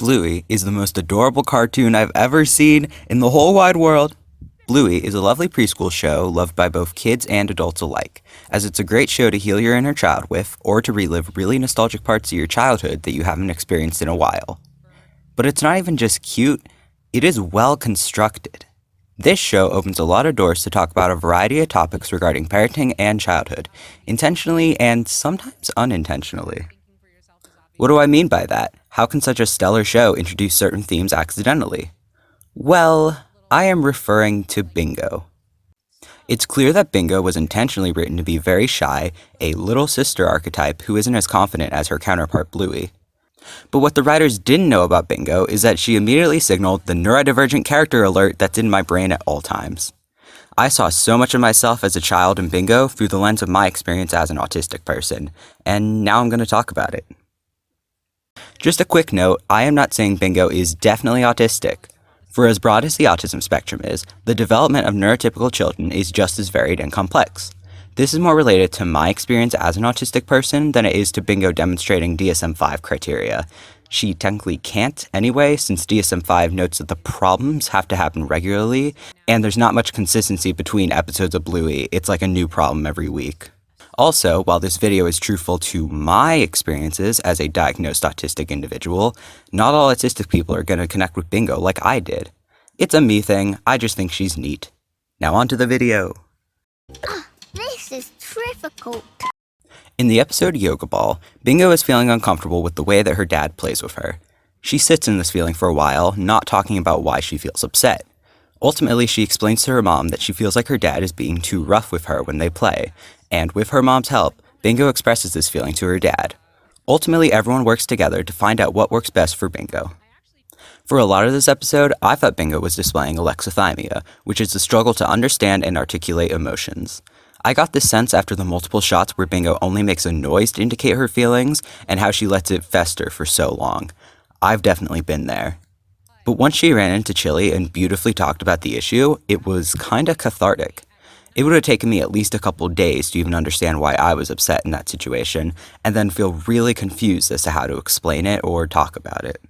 Bluey is the most adorable cartoon I've ever seen in the whole wide world. Bluey is a lovely preschool show loved by both kids and adults alike, as it's a great show to heal your inner child with or to relive really nostalgic parts of your childhood that you haven't experienced in a while. But it's not even just cute, it is well constructed. This show opens a lot of doors to talk about a variety of topics regarding parenting and childhood, intentionally and sometimes unintentionally. What do I mean by that? How can such a stellar show introduce certain themes accidentally? Well, I am referring to Bingo. It's clear that Bingo was intentionally written to be very shy, a little sister archetype who isn't as confident as her counterpart Bluey. But what the writers didn't know about Bingo is that she immediately signaled the neurodivergent character alert that's in my brain at all times. I saw so much of myself as a child in Bingo through the lens of my experience as an autistic person, and now I'm going to talk about it. Just a quick note, I am not saying Bingo is definitely autistic. For as broad as the autism spectrum is, the development of neurotypical children is just as varied and complex. This is more related to my experience as an autistic person than it is to Bingo demonstrating DSM-5 criteria. She technically can't anyway, since DSM-5 notes that the problems have to happen regularly, and there's not much consistency between episodes of Bluey. It's like a new problem every week. Also, while this video is truthful to my experiences as a diagnosed autistic individual, not all autistic people are going to connect with Bingo like I did. It's a me thing, I just think she's neat. Now on to the video. This is difficult. In the episode Yoga Ball, Bingo is feeling uncomfortable with the way that her dad plays with her. She sits in this feeling for a while, not talking about why she feels upset. Ultimately, she explains to her mom that she feels like her dad is being too rough with her when they play, and with her mom's help, Bingo expresses this feeling to her dad. Ultimately, everyone works together to find out what works best for Bingo. For a lot of this episode, I thought Bingo was displaying alexithymia, which is the struggle to understand and articulate emotions. I got this sense after the multiple shots where Bingo only makes a noise to indicate her feelings, and how she lets it fester for so long. I've definitely been there. But once she ran into Chili and beautifully talked about the issue, it was kinda cathartic. It would have taken me at least a couple days to even understand why I was upset in that situation, and then feel really confused as to how to explain it or talk about it.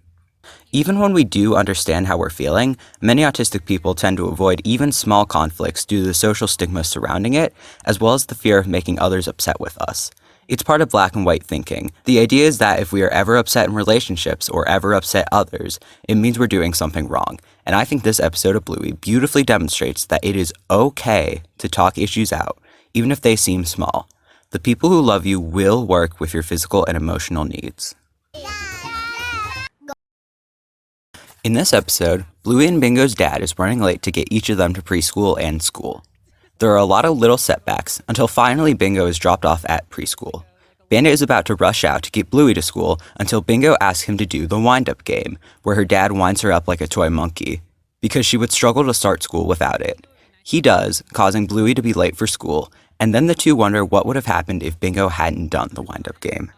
Even when we do understand how we're feeling, many autistic people tend to avoid even small conflicts due to the social stigma surrounding it, as well as the fear of making others upset with us. It's part of black and white thinking. The idea is that if we are ever upset in relationships or ever upset others, it means we're doing something wrong. And I think this episode of Bluey beautifully demonstrates that it is okay to talk issues out, even if they seem small. The people who love you will work with your physical and emotional needs. In this episode, Bluey and Bingo's dad is running late to get each of them to preschool and school. There are a lot of little setbacks until finally Bingo is dropped off at preschool. Bandit is about to rush out to get Bluey to school until Bingo asks him to do the wind-up game, where her dad winds her up like a toy monkey, because she would struggle to start school without it. He does, causing Bluey to be late for school, and then the two wonder what would have happened if Bingo hadn't done the wind-up game.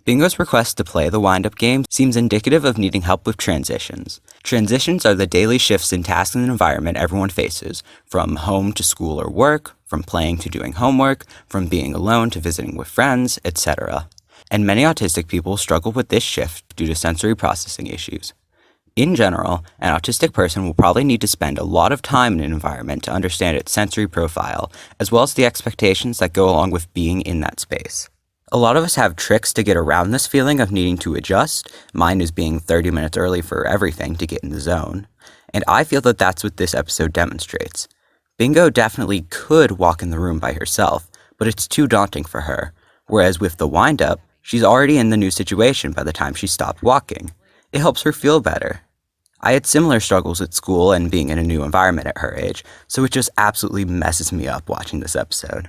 Bingo's request to play the wind-up game seems indicative of needing help with transitions. Transitions are the daily shifts in tasks and environment everyone faces, from home to school or work, from playing to doing homework, from being alone to visiting with friends, etc. And many autistic people struggle with this shift due to sensory processing issues. In general, an autistic person will probably need to spend a lot of time in an environment to understand its sensory profile, as well as the expectations that go along with being in that space. A lot of us have tricks to get around this feeling of needing to adjust. Mine is being 30 minutes early for everything to get in the zone. And I feel that that's what this episode demonstrates. Bingo definitely could walk in the room by herself, but it's too daunting for her. Whereas with the wind-up, she's already in the new situation by the time she stopped walking. It helps her feel better. I had similar struggles at school and being in a new environment at her age, so it just absolutely messes me up watching this episode.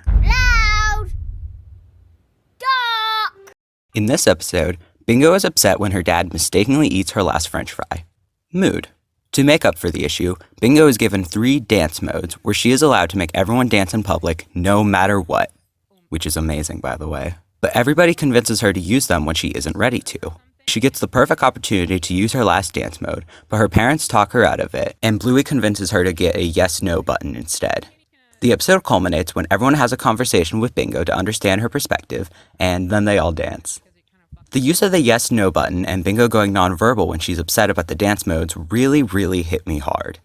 In this episode, Bingo is upset when her dad mistakenly eats her last french fry. Mood. To make up for the issue, Bingo is given 3 dance modes where she is allowed to make everyone dance in public no matter what. Which is amazing, by the way. But everybody convinces her to use them when she isn't ready to. She gets the perfect opportunity to use her last dance mode, but her parents talk her out of it, and Bluey convinces her to get a yes-no button instead. The episode culminates when everyone has a conversation with Bingo to understand her perspective, and then they all dance. The use of the yes/no button and Bingo going nonverbal when she's upset about the dance modes really hit me hard.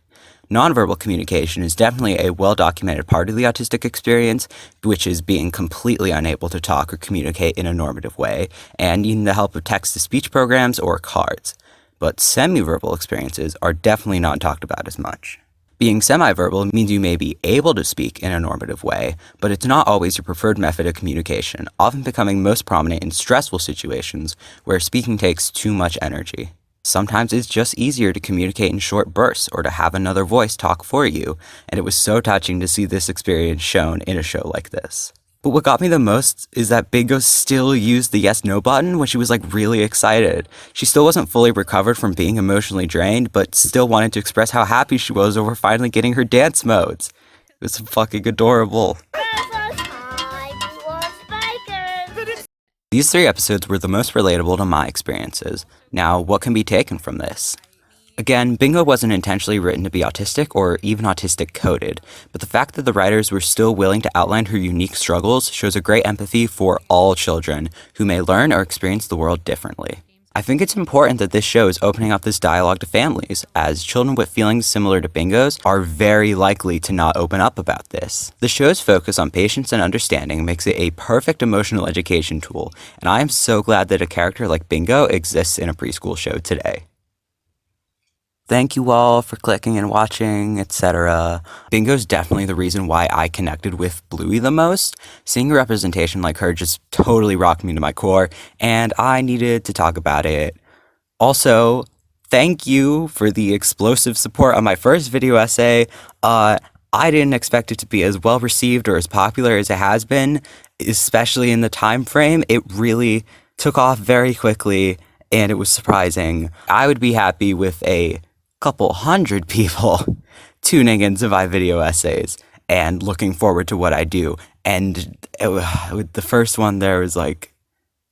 Nonverbal communication is definitely a well-documented part of the autistic experience, which is being completely unable to talk or communicate in a normative way, and needing the help of text-to-speech programs or cards. But semi-verbal experiences are definitely not talked about as much. Being semi-verbal means you may be able to speak in a normative way, but it's not always your preferred method of communication, often becoming most prominent in stressful situations where speaking takes too much energy. Sometimes it's just easier to communicate in short bursts or to have another voice talk for you, and it was so touching to see this experience shown in a show like this. But what got me the most is that Bingo still used the yes/no button when she was really excited. She still wasn't fully recovered from being emotionally drained, but still wanted to express how happy she was over finally getting her dance modes. It was fucking adorable. These 3 episodes were the most relatable to my experiences. Now, what can be taken from this? Again, Bingo wasn't intentionally written to be autistic or even autistic coded, but the fact that the writers were still willing to outline her unique struggles shows a great empathy for all children who may learn or experience the world differently. I think it's important that this show is opening up this dialogue to families, as children with feelings similar to Bingo's are very likely to not open up about this. The show's focus on patience and understanding makes it a perfect emotional education tool, and I am so glad that a character like Bingo exists in a preschool show today. Thank you all for clicking and watching, etc. Bingo's definitely the reason why I connected with Bluey the most. Seeing a representation like her just totally rocked me to my core, and I needed to talk about it. Also, thank you for the explosive support on my first video essay. I didn't expect it to be as well received or as popular as it has been, especially in the time frame. It really took off very quickly, and it was surprising. I would be happy with a couple hundred people tuning into my video essays and looking forward to what I do. And with the first one, there was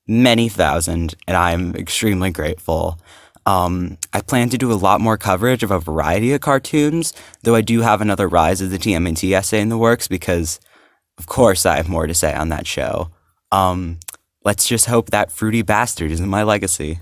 many thousand, and I'm extremely grateful. I plan to do a lot more coverage of a variety of cartoons, though I do have another Rise of the TMNT essay in the works because, of course, I have more to say on that show. Let's just hope that Fruity Bastard isn't my legacy.